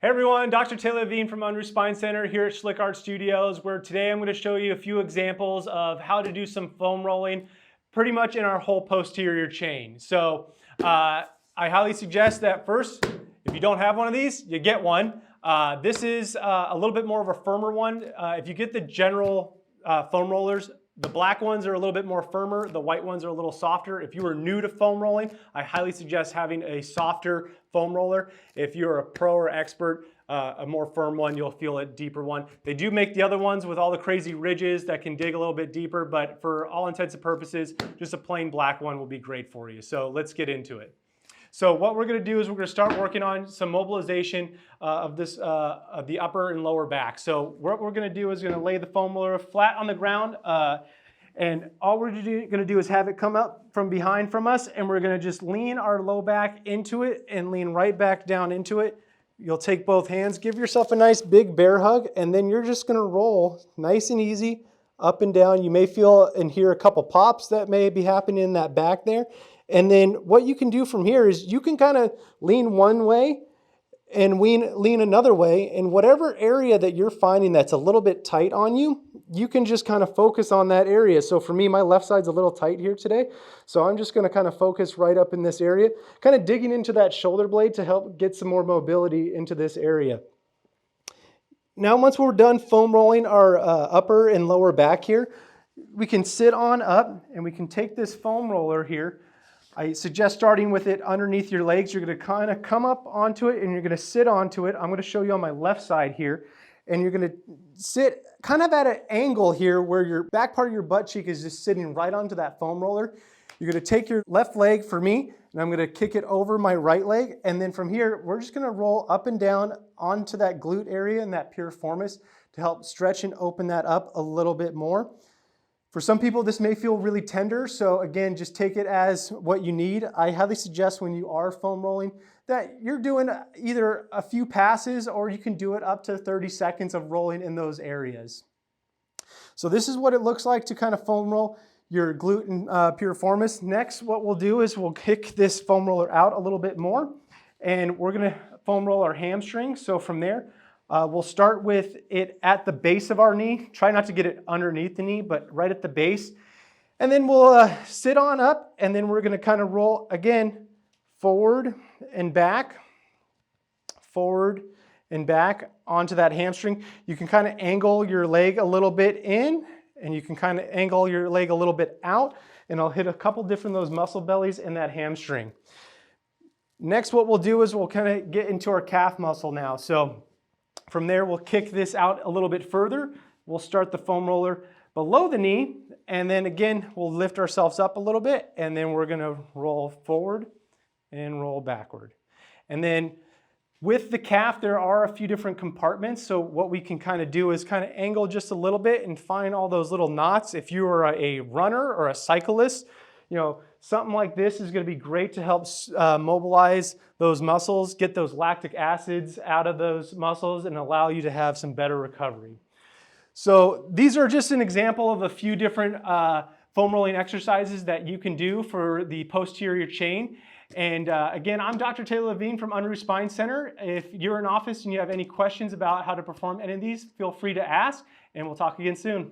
Hey everyone, Dr. Taylor Levine from Unruh Spine Center here at SchlickArt Studios, where today I'm going to show you a few examples of how to do some foam rolling pretty much in our whole posterior chain. So I highly suggest that first, if you don't have one of these, you get one. This is a little bit more of a firmer one. If you get the general foam rollers, the black ones are a little bit more firmer, the white ones are a little softer. If you are new to foam rolling, I highly suggest having a softer foam roller. If you're a pro or expert, a more firm one, you'll feel a deeper one. They do make the other ones with all the crazy ridges that can dig a little bit deeper, but for all intents and purposes, just a plain black one will be great for you. So let's get into it. So what we're going to do is we're going to start working on some mobilization of the upper and lower back. So what we're going to do is going to lay the foam roller flat on the ground, and all we're going to do is have it come up from behind from us, and we're going to just lean our low back into it and lean right back down into it. You'll take both hands, give yourself a nice big bear hug, and then you're just going to roll nice and easy up and down. You may feel and hear a couple pops that may be happening in that back there. And then what you can do from here is you can kind of lean one way and lean another way. And whatever area that you're finding that's a little bit tight on you, you can just kind of focus on that area. So for me, my left side's a little tight here today. So I'm just going to kind of focus right up in this area, kind of digging into that shoulder blade to help get some more mobility into this area. Now, once we're done foam rolling our upper and lower back here, we can sit on up and we can take this foam roller here. I suggest starting with it underneath your legs. You're going to kind of come up onto it and you're going to sit onto it. I'm going to show you on my left side here. And you're going to sit kind of at an angle here where your back part of your butt cheek is just sitting right onto that foam roller. You're going to take your left leg for me, and I'm going to kick it over my right leg. And then from here, we're just going to roll up and down onto that glute area and that piriformis to help stretch and open that up a little bit more. For some people, this may feel really tender, so again, just take it as what you need. I highly suggest when you are foam rolling that you're doing either a few passes or you can do it up to 30 seconds of rolling in those areas. So this is what it looks like to kind of foam roll your glute and piriformis. Next, what we'll do is we'll kick this foam roller out a little bit more, and we're going to foam roll our hamstrings. So from there, we'll start with it at the base of our knee. Try not to get it underneath the knee, but right at the base. And then we'll sit on up, and then we're going to kind of roll again, forward and back onto that hamstring. You can kind of angle your leg a little bit in, and you can kind of angle your leg a little bit out, and I'll hit a couple different of those muscle bellies in that hamstring. Next, what we'll do is we'll kind of get into our calf muscle now. So from there, we'll kick this out a little bit further. We'll start the foam roller below the knee, and then again, we'll lift ourselves up a little bit, and then we're gonna roll forward and roll backward. And then with the calf, there are a few different compartments. So what we can kind of do is kind of angle just a little bit and find all those little knots. If you are a runner or a cyclist, you know, something like this is going to be great to help mobilize those muscles, get those lactic acids out of those muscles, and allow you to have some better recovery. So these are just an example of a few different foam rolling exercises that you can do for the posterior chain. And again, I'm Dr. Taylor Levine from Unruh Spine Center. If you're in office and you have any questions about how to perform any of these, feel free to ask, and we'll talk again soon.